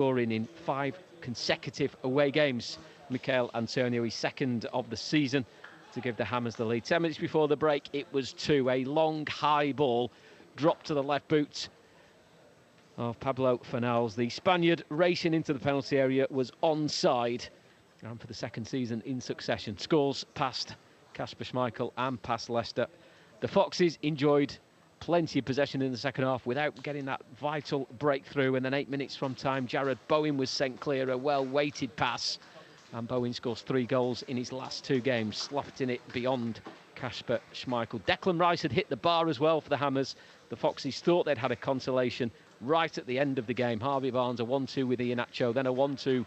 scoring in 5 consecutive away games. Michail Antonio, his second of the season, to give the Hammers the lead. 10 minutes before the break, it was 2. A long, high ball dropped to the left boot of Pablo Fornals. The Spaniard racing into the penalty area was onside. And for the second season in succession, scores past Kasper Schmeichel and past Leicester. The Foxes enjoyed plenty of possession in the second half without getting that vital breakthrough. And then 8 minutes from time, Jared Bowen was sent clear, a well-weighted pass. And Bowen scores 3 goals in his last 2 games, slotting it beyond Kasper Schmeichel. Declan Rice had hit the bar as well for the Hammers. The Foxes thought they'd had a consolation right at the end of the game. Harvey Barnes, a 1-2 with Iheanacho, then a 1-2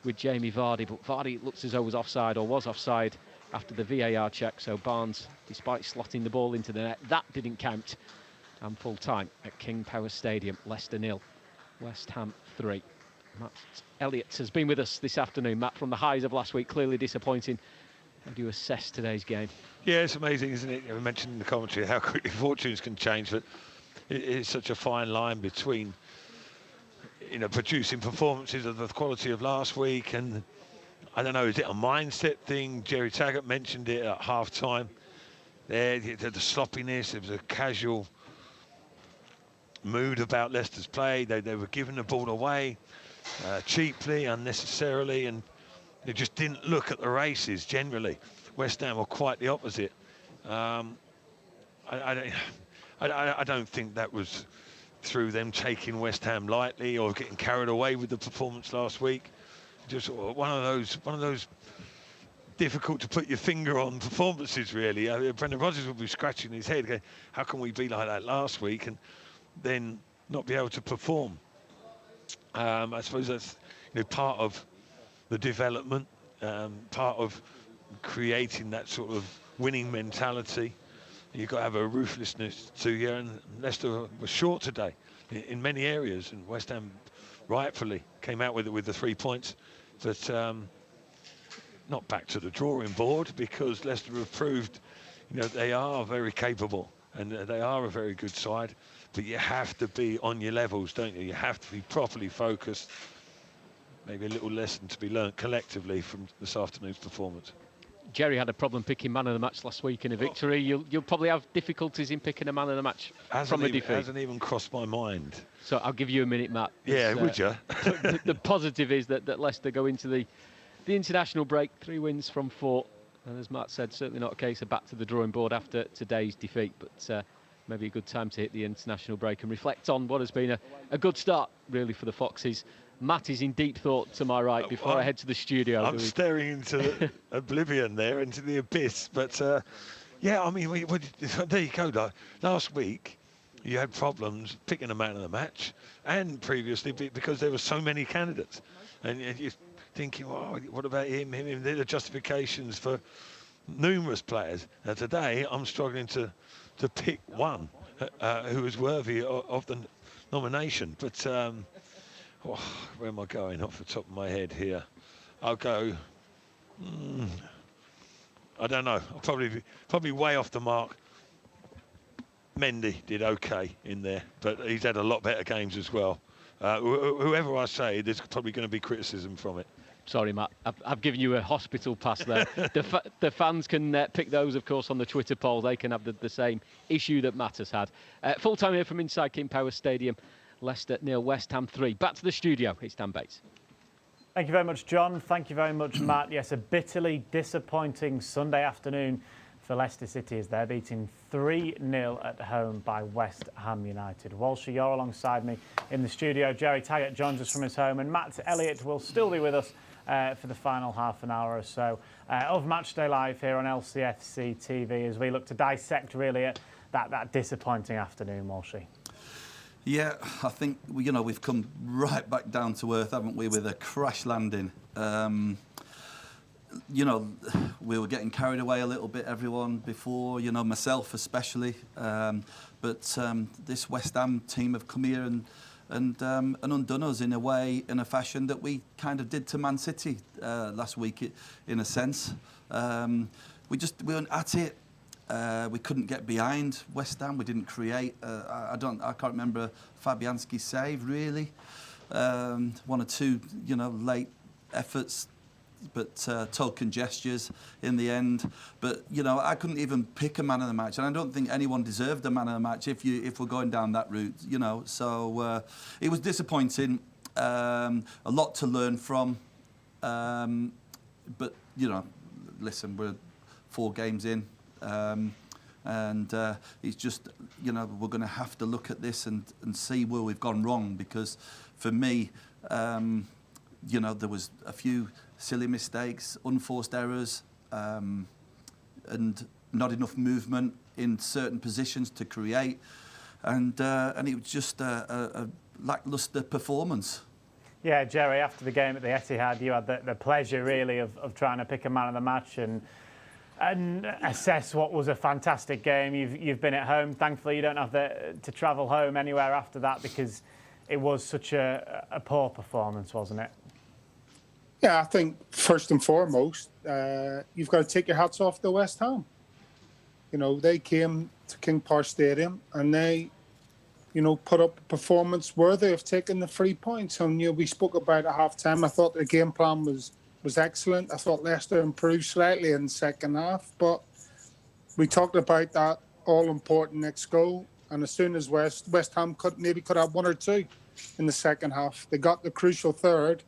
with Jamie Vardy. But Vardy looks as though was offside after the VAR check. So Barnes, despite slotting the ball into the net, that didn't count. And full time at King Power Stadium, Leicester 0, West Ham 3. Matt Elliott has been with us this afternoon. Matt, from the highs of last week, clearly disappointing. How do you assess today's game? Yeah, it's amazing, isn't it? We mentioned in the commentary how quickly fortunes can change, but it's such a fine line between, producing performances of the quality of last week and, I don't know, is it a mindset thing? Jerry Taggart mentioned it at half-time. The sloppiness, there was a casual mood about Leicester's play. They were giving the ball away cheaply, unnecessarily, and they just didn't look at the races generally. West Ham were quite the opposite. I don't think that was through them taking West Ham lightly or getting carried away with the performance last week. Just one of those difficult to put your finger on performances, really. Brendan Rodgers will be scratching his head, going, how can we be like that last week and then not be able to perform? I suppose that's part of the development, part of creating that sort of winning mentality. You've got to have a ruthlessness to you, and Leicester was short today in many areas, and West Ham rightfully came out with it with the 3 points, but not back to the drawing board, because Leicester have proved they are very capable and they are a very good side, but you have to be on your levels, don't you? You have to be properly focused. Maybe a little lesson to be learnt collectively from this afternoon's performance. Jerry had a problem picking man of the match last week in a victory. You'll probably have difficulties in picking a man of the match from a defeat. Hasn't even crossed my mind. So I'll give you a minute, Matt. Yeah, would you? The positive is that Leicester go into the international break, 3 wins from 4. And as Matt said, certainly not a case of back to the drawing board after today's defeat, but maybe a good time to hit the international break and reflect on what has been a good start, really, for the Foxes. Matt is in deep thought to my right before I head to the studio. I'm staring into oblivion there, into the abyss. But, yeah, I mean, there you go. Last week, you had problems picking a man of the match, and previously because there were so many candidates. And you're thinking, well, what about him? There are justifications for numerous players. Now, today, I'm struggling to pick one who is worthy of the nomination. But... where am I going off the top of my head here? I'll go, I don't know, I'll probably way off the mark. Mendy did okay in there, but he's had a lot better games as well. Whoever I say, there's probably going to be criticism from it. Sorry, Matt, I've given you a hospital pass there. The fans can pick those, of course, on the Twitter poll. They can have the same issue that Matt has had. Full time here from inside King Power Stadium. Leicester 0, West Ham 3. Back to the studio. It's Dan Bates. Thank you very much, John. Thank you very much, Matt. Yes, a bitterly disappointing Sunday afternoon for Leicester City as they're beaten 3-0 at home by West Ham United. Walshy, you're alongside me in the studio. Jerry Taggart joins us from his home, and Matt Elliott will still be with us for the final half an hour or so of Matchday Live here on LCFC TV as we look to dissect really that disappointing afternoon, Walshy. Yeah, I think we've come right back down to earth, haven't we, with a crash landing. We were getting carried away a little bit, everyone, before, myself especially. But this West Ham team have come here and undone us in a fashion that we kind of did to Man City last week, in a sense. We weren't at it. We couldn't get behind West Ham. We didn't create. I can't remember Fabianski's save really. one or two, late efforts, but token gestures in the end. But I couldn't even pick a man of the match, and I don't think anyone deserved a man of the match if we're going down that route. So it was disappointing. A lot to learn from, but listen, we're 4 games in, and it's just we're going to have to look at this and see where we've gone wrong, because for me, there was a few silly mistakes, unforced errors, and not enough movement in certain positions to create, and it was just a lacklustre performance. Yeah, Jerry, after the game at the Etihad, you had the pleasure really of trying to pick a man of the match and assess what was a fantastic game. You've been at home. Thankfully, you don't have to travel home anywhere after that, because it was such a poor performance, wasn't it? Yeah, I think first and foremost, you've got to take your hats off to West Ham. They came to King Power Stadium and they, put up a performance worthy of taking the 3 points. And we spoke about at half-time. I thought the game plan was excellent. I thought Leicester improved slightly in the second half, but we talked about that all-important next goal. And as soon as West Ham could have 1 or 2 in the second half, they got the crucial third.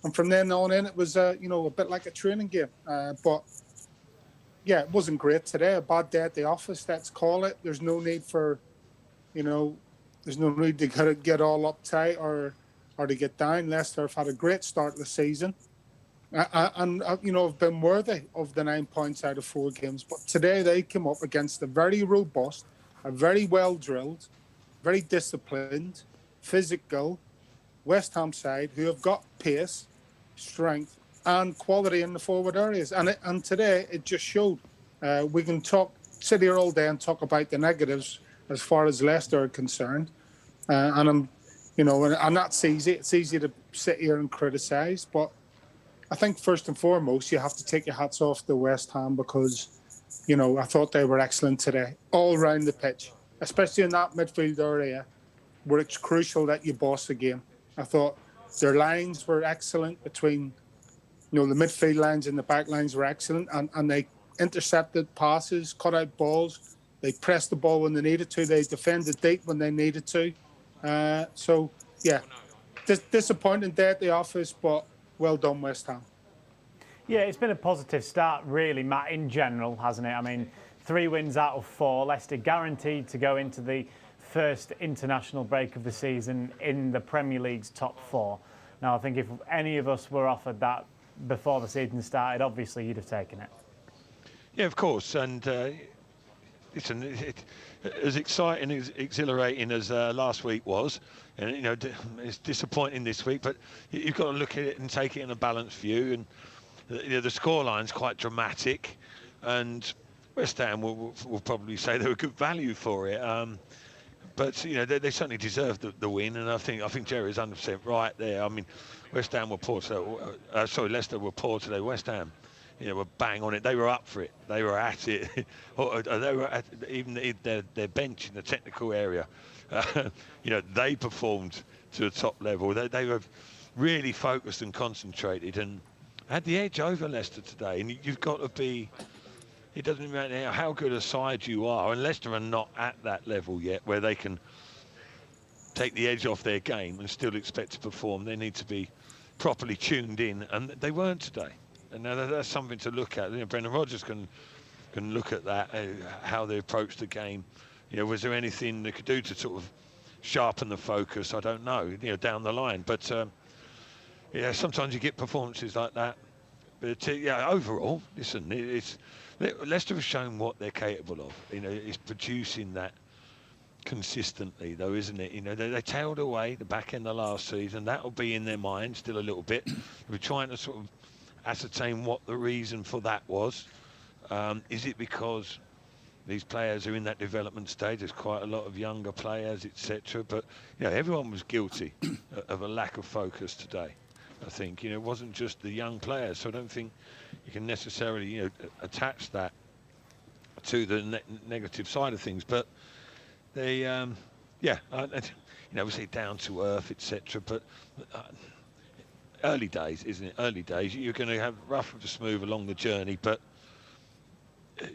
And from then on in, it was, a bit like a training game. But, yeah, it wasn't great today. A bad day at the office, let's call it. There's no need for, there's no need to get all uptight or to get down. Leicester have had a great start to the season. And have been worthy of the 9 points out of 4 games. But today they came up against a very robust, a very well-drilled, very disciplined, physical West Ham side who have got pace, strength and quality in the forward areas, and today it just showed. We can sit here all day and talk about the negatives as far as Leicester are concerned, and I'm, and that's easy. It's easy to sit here and criticise, but I think first and foremost you have to take your hats off to West Ham, because I thought they were excellent today all round the pitch, especially in that midfield area where it's crucial that you boss the game. I thought their lines were excellent between, the midfield lines and the back lines were excellent, and they intercepted passes, cut out balls. They pressed the ball when they needed to. They defended deep when they needed to. So, yeah, disappointing day at the office, but well done, West Ham. Yeah, it's been a positive start, really, Matt, in general, hasn't it? I mean, 3 wins out of 4. Leicester guaranteed to go into the first international break of the season in the Premier League's top 4. Now, I think if any of us were offered that before the season started, obviously you'd have taken it. Yeah, of course. And listen, as exciting, as exhilarating as last week was, and it's disappointing this week, but you've got to look at it and take it in a balanced view. And the scoreline's quite dramatic, and West Ham will probably say they were good value for it. But they certainly deserved the win, and I think Jerry's 100% right there. I mean, West Ham were poor. Leicester were poor today. West Ham, were bang on it. They were up for it. They were at it. They were at even their bench in the technical area. They performed to a top level. They were really focused and concentrated, and had the edge over Leicester today. And you've got to be. It doesn't matter how good a side you are, and Leicester are not at that level yet where they can take the edge off their game and still expect to perform. They need to be properly tuned in, and they weren't today. And now that's something to look at. Brendan Rodgers can look at that, how they approached the game. Was there anything they could do to sort of sharpen the focus? I don't know, down the line. But sometimes you get performances like that. But overall, listen, Leicester have shown what they're capable of. It's producing that consistently, though, isn't it? They tailed away the back end of last season. That'll be in their mind still a little bit. We're trying to sort of ascertain what the reason for that was. Is it because these players are in that development stage? There's quite a lot of younger players, etc. But everyone was guilty of a lack of focus today. I think it wasn't just the young players, so I don't think you can necessarily attach that to the negative side of things. But they Yeah, we say down to earth, etc. But early days, isn't it? Early days. You're going to have rough and smooth along the journey, but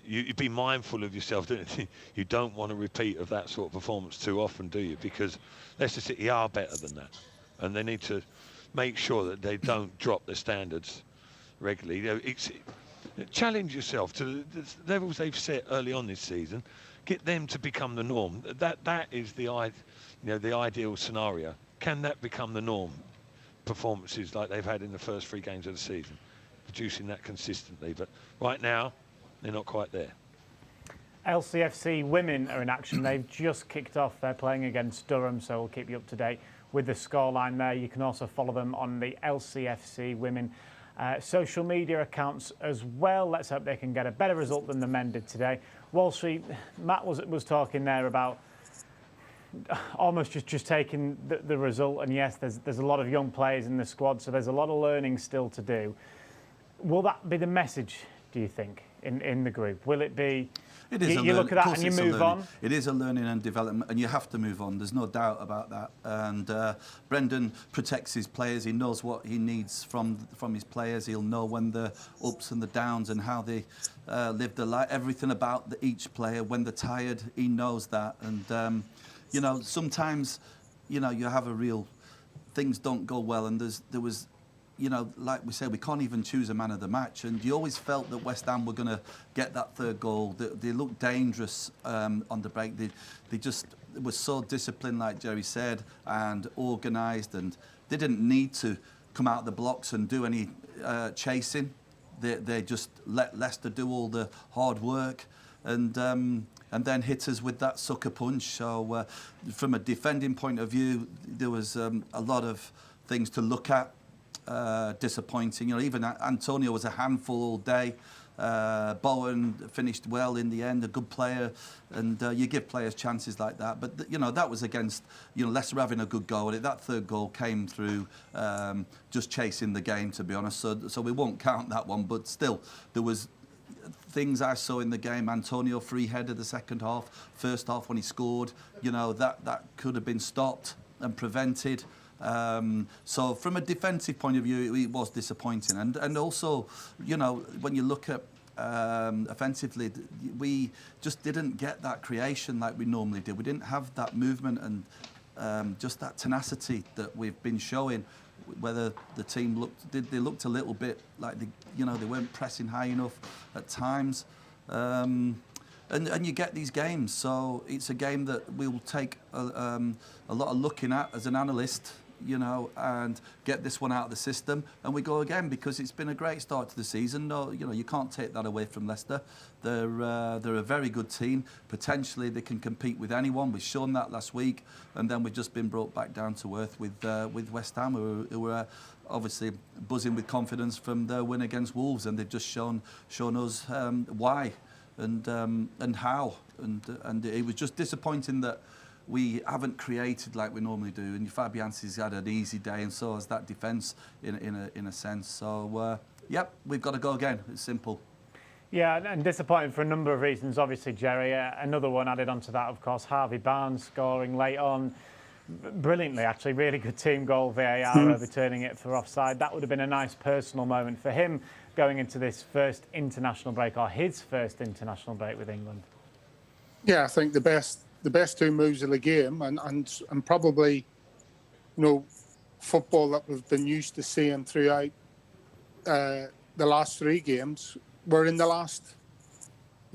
you be mindful of yourself, don't you? You don't want a repeat of that sort of performance too often, do you? Because Leicester City are better than that, and they need to make sure that they don't drop their standards regularly. Challenge yourself to the levels they've set early on this season. Get them to become the norm. That is the ideal scenario. Can that become the norm? Performances like they've had in the first 3 games of the season, producing that consistently. But right now, they're not quite there. LCFC women are in action. They've just kicked off. They're playing against Durham, so we'll keep you up to date with the scoreline there. You can also follow them on the LCFC women social media accounts as well. Let's hope they can get a better result than the men did today. Wall Street, Matt was talking there about almost just taking the result, and yes, there's a lot of young players in the squad, so there's a lot of learning still to do. Will that be the message, do you think, in the group? Will it be It is you look at that and you move on? It is a learning and development, and you have to move on. There's no doubt about that. And Brendan protects his players. He knows what he needs from his players. He'll know when the ups and the downs and how they live their life. Everything about each player. When they're tired, he knows that. And sometimes, you have things don't go well, and there was. Like we said, we can't even choose a man of the match, and you always felt that West Ham were going to get that 3rd goal. They looked dangerous on the break. They just were so disciplined, like Jerry said, and organised, and they didn't need to come out the blocks and do any chasing. They just let Leicester do all the hard work, and then hit us with that sucker punch. So from a defending point of view, there was a lot of things to look at. Disappointing. Even Antonio was a handful all day. Bowen finished well in the end, a good player, and you give players chances like that. But that was against Leicester having a good goal. That 3rd goal came through just chasing the game, to be honest. So we won't count that one. But still, there was things I saw in the game. Antonio free header the second half, first half when he scored. That could have been stopped and prevented. So from a defensive point of view, it was disappointing, and also, when you look at offensively, we just didn't get that creation like we normally do. We didn't have that movement and just that tenacity that we've been showing. Whether the team looked a little bit like they weren't pressing high enough at times. And you get these games, so it's a game that we will take a lot of looking at as an analyst, and get this one out of the system, and we go again, because it's been a great start to the season. No, you can't take that away from Leicester. They're a very good team. Potentially they can compete with anyone. We've shown that last week, and then we've just been brought back down to earth with West Ham, who were obviously buzzing with confidence from their win against Wolves, and they've just shown us why and how, and it was just disappointing that we haven't created like we normally do. And Fabianski's had an easy day, and so has that defence in a sense. So yep, we've got to go again. It's simple. Yeah, and disappointing for a number of reasons. Obviously, Jerry, another one added onto that, of course, Harvey Barnes scoring late on. Brilliantly, actually, really good team goal, VAR overturning it for offside. That would have been a nice personal moment for him going into this first international break, or his first international break with England. Yeah, I think the best 2 moves of the game, and probably, football that we've been used to seeing throughout the last 3 games were in the last,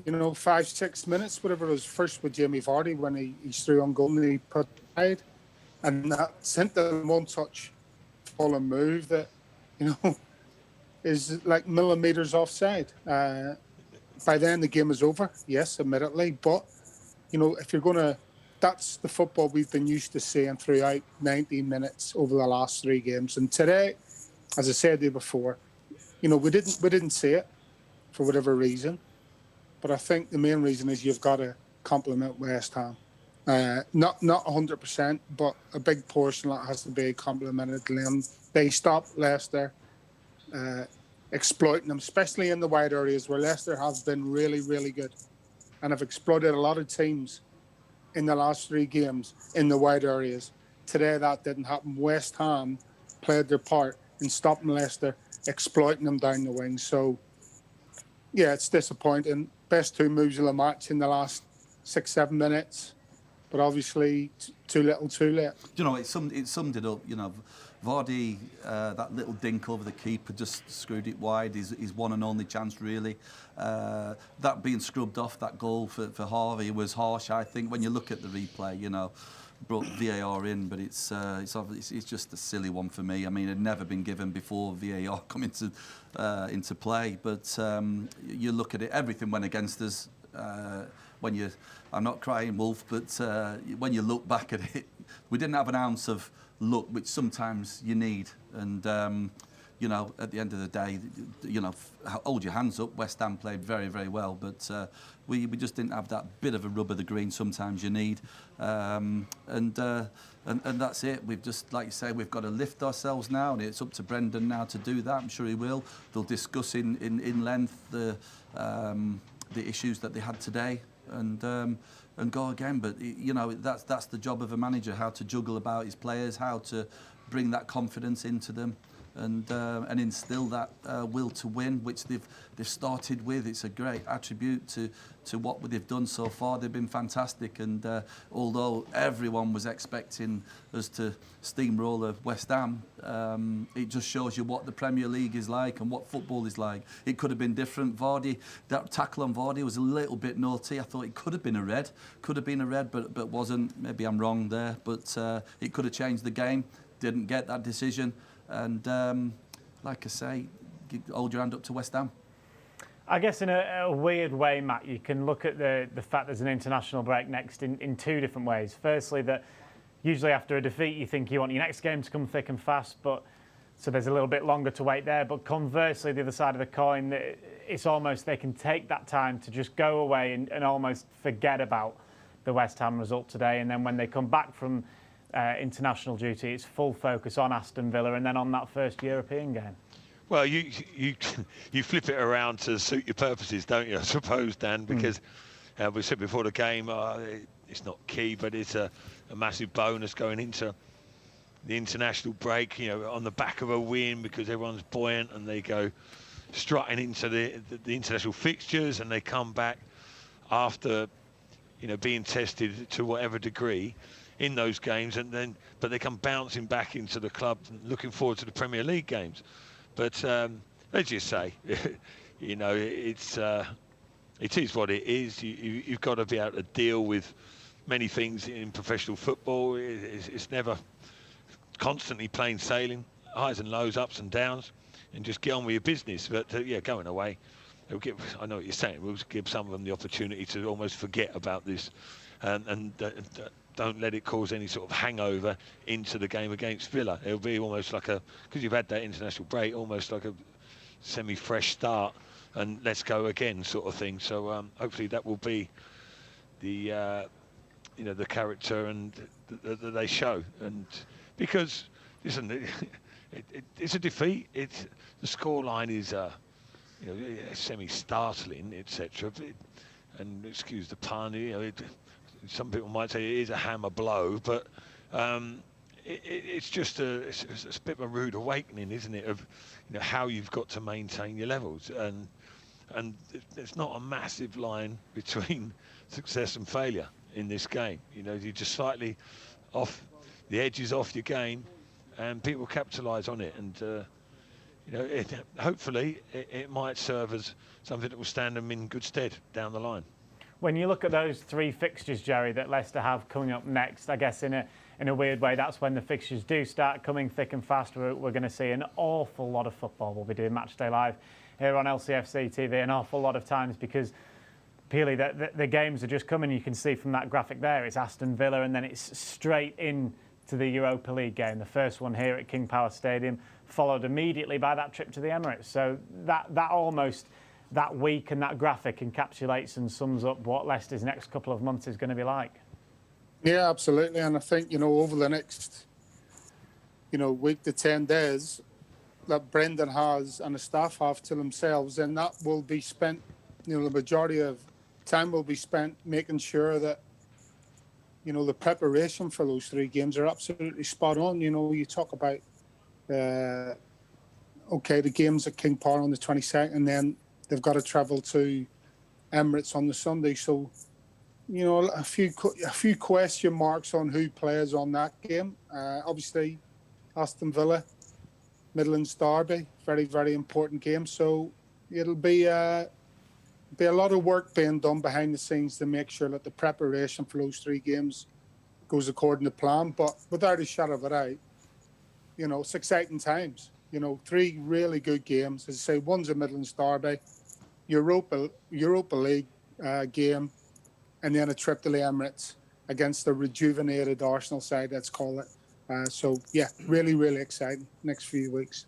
5-6 minutes, whatever it was. First with Jamie Vardy when he's through on goal and he put it, and that sent them one-touch fallen move that, is like millimetres offside. By then the game is over, yes, admittedly, but if you're going to, that's the football we've been used to seeing throughout 90 minutes over the last 3 games. And today, as I said to you before, we didn't see it for whatever reason. But I think the main reason is you've got to compliment West Ham. Not 100%, but a big portion that has to be complimented to them. They stopped Leicester exploiting them, especially in the wide areas where Leicester have been really, really good and have exploited a lot of teams in the last 3 games in the wide areas. Today that didn't happen. West Ham played their part in stopping Leicester, exploiting them down the wing. So, yeah, it's disappointing. Best 2 moves of the match in the last 6-7 minutes, but obviously too little, too late. You know, it summed it up. You know, Vardy, that little dink over the keeper just screwed it wide. His one and only chance, really. That being scrubbed off, that goal for Harvey was harsh. I think when you look at the replay, you know, brought VAR in, but it's just a silly one for me. I mean, it had never been given before VAR come into play. But you look at it, everything went against us. I'm not crying wolf, but when you look back at it, we didn't have an ounce of luck, which sometimes you need. And you know, at the end of the day, you know, hold your hands up. West Ham played very, very well, but we just didn't have that bit of a rub of the green sometimes you need. And that's it. We've just, like you say, we've got to lift ourselves now, and it's up to Brendan now to do that. I'm sure he will. They'll discuss in length the issues that they had today, and go again. But you know, that's the job of a manager: how to juggle about his players, how to bring that confidence into them, and instill that will to win, which they've started with. It's a great attribute to what they've done so far. They've been fantastic, and although everyone was expecting us to steamroller West Ham, it just shows you what the Premier League is like and what football is like. It could have been different. Vardy, that tackle on Vardy was a little bit naughty. I thought it could have been a red, but wasn't. Maybe I'm wrong there, but it could have changed the game. Didn't get that decision. And like I say, hold your hand up to West Ham. I guess in a weird way, Matt, you can look at the fact there's an international break next in 2 different ways. Firstly, that usually after a defeat, you think you want your next game to come thick and fast, but so there's a little bit longer to wait there. But conversely, the other side of the coin, it's almost they can take that time to just go away and almost forget about the West Ham result today. And then when they come back from international duty, it's full focus on Aston Villa and then on that first European game. Well, you flip it around to suit your purposes, don't you? I suppose, Dan, because we said before the game, it's not key, but it's a massive bonus going into the international break. You know, on the back of a win, because everyone's buoyant and they go strutting into the international fixtures, and they come back after, you know, being tested to whatever degree in those games, but they come bouncing back into the club, looking forward to the Premier League games. But as you say, you know, it is what it is. You've got to be able to deal with many things in professional football. It's never constantly plain sailing, highs and lows, ups and downs, and just get on with your business. But yeah, going away, I know what you're saying. We'll give some of them the opportunity to almost forget about this, and don't let it cause any sort of hangover into the game against Villa. It'll be almost like because you've had that international break, almost like a semi-fresh start, and let's go again sort of thing. So hopefully that will be the you know, the character and that they show. And because listen, it's a defeat. The scoreline is you know, semi-startling, etc. And excuse the pun, you know. Some people might say it is a hammer blow, but it's just it's a bit of a rude awakening, isn't it, of, you know, how you've got to maintain your levels, and there's not a massive line between success and failure in this game. You know, you're just slightly off the edges off your game, and people capitalise on it, and you know, hopefully it might serve as something that will stand them in good stead down the line. When you look at those 3 fixtures, Jerry, that Leicester have coming up next, I guess in a weird way, that's when the fixtures do start coming thick and fast. We're going to see an awful lot of football. We'll be doing Matchday Live here on LCFC TV an awful lot of times, because purely the games are just coming. You can see from that graphic there, it's Aston Villa, and then it's straight in to the Europa League game. The first one here at King Power Stadium, followed immediately by that trip to the Emirates. So that almost... that week and that graphic encapsulates and sums up what Leicester's next couple of months is going to be like. Yeah, absolutely. And I think, you know, over the next, you know, week to 10 days that Brendan has and the staff have to themselves, and that will be spent, you know, the majority of time will be spent making sure that you know, the preparation for those 3 games are absolutely spot on. You know, you talk about, okay, the game's at King Power on the 22nd, and then they've got to travel to Emirates on the Sunday. So, you know, a few question marks on who plays on that game. Obviously, Aston Villa, Midlands Derby, very, very important game. So it'll be a lot of work being done behind the scenes to make sure that the preparation for those 3 games goes according to plan. But without a shadow of a doubt, you know, it's exciting times. You know, 3 really good games. As I say, one's a Midlands Derby, Europa League game, and then a trip to the Emirates against the rejuvenated Arsenal side, let's call it. So, yeah, really, really exciting next few weeks.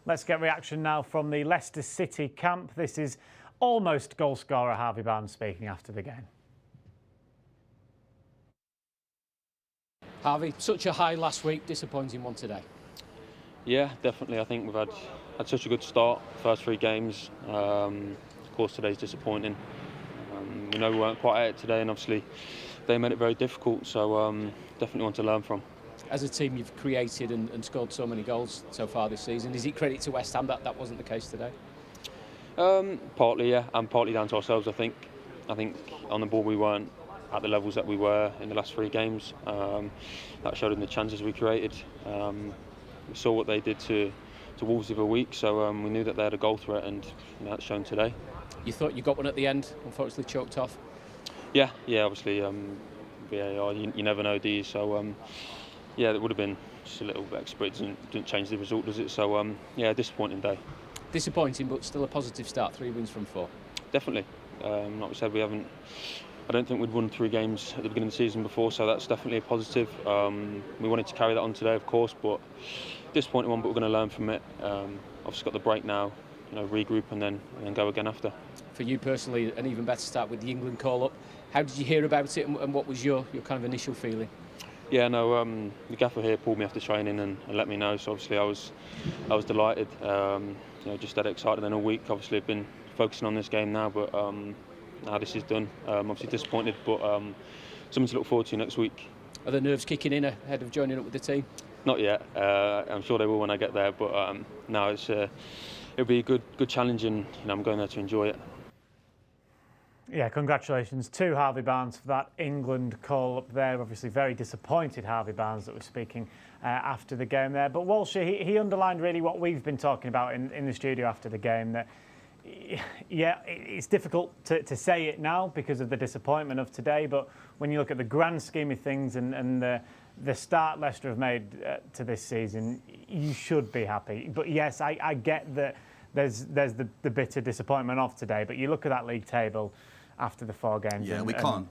Let's get reaction now from the Leicester City camp. This is almost goal scorer Harvey Barnes speaking after the game. Harvey, such a high last week, disappointing one today. Yeah, definitely. I think we've had such a good start, first 3 games. Of course, today's disappointing. We know we weren't quite at it today, and obviously they made it very difficult, so definitely want to learn from. As a team, you've created and scored so many goals so far this season. Is it credit to West Ham that wasn't the case today? Partly, yeah, and partly down to ourselves, I think. I think on the ball we weren't at the levels that we were in the last 3 games. That showed in the chances we created. We saw what they did to Wolves the other week, so we knew that they had a goal threat, and that's shown today. You thought you got one at the end, unfortunately choked off? Yeah, obviously VAR, you never know, do you? So yeah, it would have been just a little bit extra, but it didn't change the result, does it? So yeah, disappointing day. Disappointing, but still a positive start, 3 wins from 4. Definitely. Like we said, I don't think we'd won 3 games at the beginning of the season before, so that's definitely a positive. We wanted to carry that on today, of course, but disappointing one, but we're going to learn from it. Obviously got the break now, you know, regroup and then go again after. For you personally, an even better start with the England call-up. How did you hear about it, and what was your kind of initial feeling? Yeah, no, the gaffer here pulled me after training and let me know, so obviously I was delighted. You know, just that excited. Then all week, obviously, I've been focusing on this game now, but now this is done. Obviously disappointed, but something to look forward to next week. Are the nerves kicking in ahead of joining up with the team? Not yet. I'm sure they will when I get there, but now it'll be a good challenge, and you know, I'm going there to enjoy it. Yeah, congratulations to Harvey Barnes for that England call up there. Obviously very disappointed Harvey Barnes that was speaking after the game there. But Walsh, he underlined really what we've been talking about in the studio after the game, that yeah, it's difficult to say it now because of the disappointment of today, but when you look at the grand scheme of things and the start Leicester have made to this season, you should be happy. But yes, I get that there's the bitter disappointment of today, but you look at that league table after the 4 games. Yeah, we can't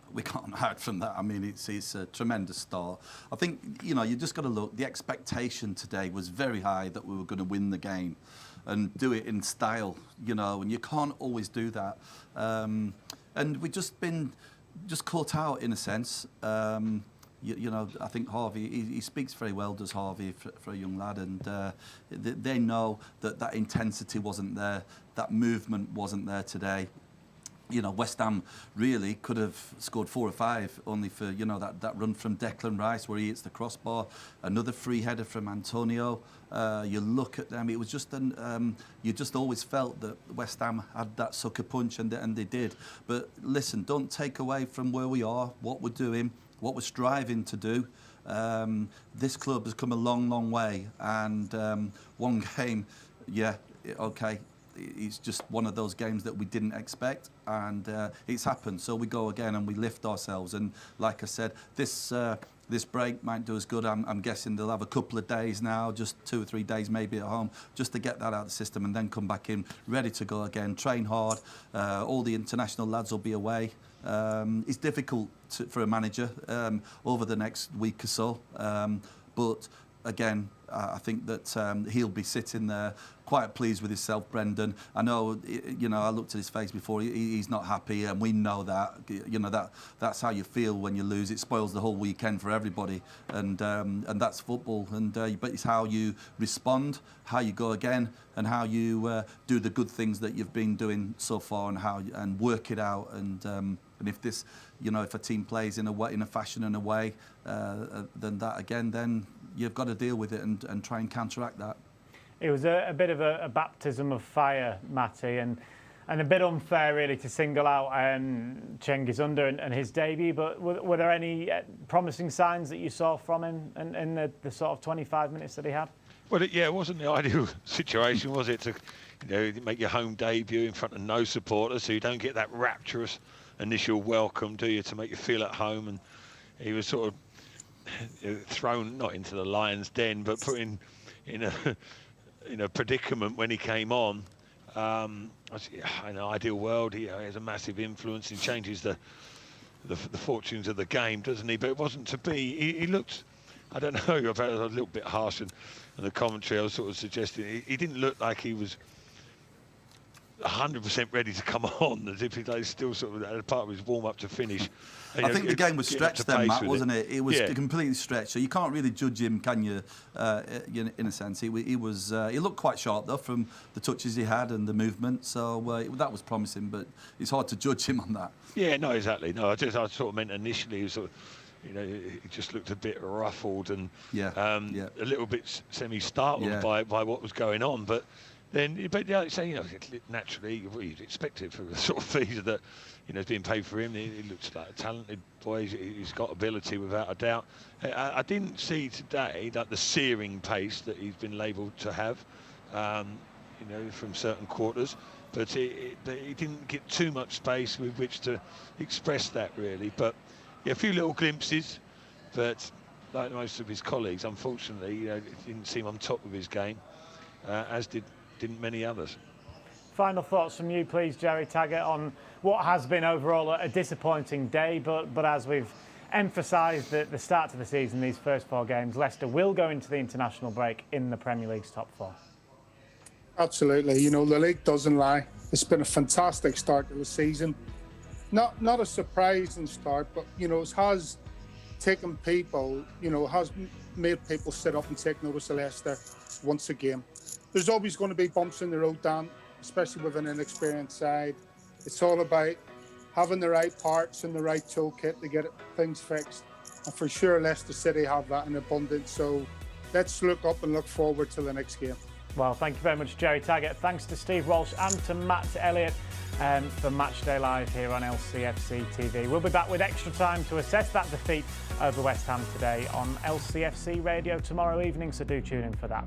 hide from that. I mean, it's a tremendous start. I think, you know, you just got to look. The expectation today was very high that we were going to win the game and do it in style, you know, and you can't always do that. And we've just been caught out in a sense. You know, I think Harvey, he speaks very well, does Harvey, for a young lad, and they know that intensity wasn't there, that movement wasn't there today. You know, West Ham really could have scored 4 or 5, only for, you know, that run from Declan Rice where he hits the crossbar, another free header from Antonio. You look at them, it was just you just always felt that West Ham had that sucker punch, and they did. But listen, don't take away from where we are, what we're doing, what we're striving to do. This club has come a long, long way, and one game, yeah, okay. It's just one of those games that we didn't expect, and it's happened. So we go again and we lift ourselves. And like I said, this break might do us good. I'm guessing they'll have a couple of days now, just 2 or 3 days maybe at home, just to get that out of the system, and then come back in ready to go again. Train hard. All the international lads will be away. It's difficult for a manager over the next week or so, but again, I think that he'll be sitting there quite pleased with himself, Brendan. I know, you know, I looked at his face before. He's not happy, and we know that. You know, that's how you feel when you lose. It spoils the whole weekend for everybody, and that's football. But it's how you respond, how you go again, and how you do the good things that you've been doing so far, and work it out. And if this, you know, if a team plays in a fashion and a way, then that again, then you've got to deal with it and try and counteract that. It was a bit of a baptism of fire, Matty, and a bit unfair really to single out Cengiz Under and his debut. But were there any promising signs that you saw from him in the sort of 25 minutes that he had? Well, it wasn't the ideal situation, was it, to make your home debut in front of no supporters, so you don't get that rapturous initial welcome, do you, to make you feel at home. And he was sort of thrown not into the lion's den, but put in a predicament when he came on. In an ideal world, he has a massive influence. He changes the fortunes of the game, doesn't he? But it wasn't to be. He looked, I don't know, I felt a little bit harsh, and the commentary I was sort of suggesting he didn't look like he was 100% ready to come on, as if he still sort of had a part of his warm-up to finish. I think the game was stretched then, Matt, wasn't it? It was completely stretched, so you can't really judge him, can you? In a sense, he looked quite sharp though from the touches he had and the movement. So that was promising, but it's hard to judge him on that. Yeah, no, exactly. No, I sort of meant initially, he was sort of, he just looked a bit ruffled and a little bit semi-startled by what was going on, but. Like say, naturally, you'd expect it for the sort of fees that, is being paid for him. He looks like a talented boy. He's got ability without a doubt. I didn't see today that the searing pace that he's been labelled to have, from certain quarters. But he didn't get too much space with which to express that, really. But a few little glimpses. But like most of his colleagues, unfortunately, didn't seem on top of his game, as didn't many others. Final thoughts from you, please, Gerry Taggart, on what has been overall a disappointing day, but as we've emphasised at the start of the season, these first 4 games, Leicester will go into the international break in the Premier League's top 4. Absolutely. The league doesn't lie. It's been a fantastic start to the season. Not a surprising start, but, it has taken people, has made people sit up and take notice of Leicester once again. There's always going to be bumps in the road, Dan, especially with an inexperienced side. It's all about having the right parts and the right toolkit to get things fixed. And for sure, Leicester City have that in abundance. So let's look up and look forward to the next game. Well, thank you very much, Gerry Taggart. Thanks to Steve Walsh and to Matt Elliott for Matchday Live here on LCFC TV. We'll be back with extra time to assess that defeat over West Ham today on LCFC Radio tomorrow evening, so do tune in for that.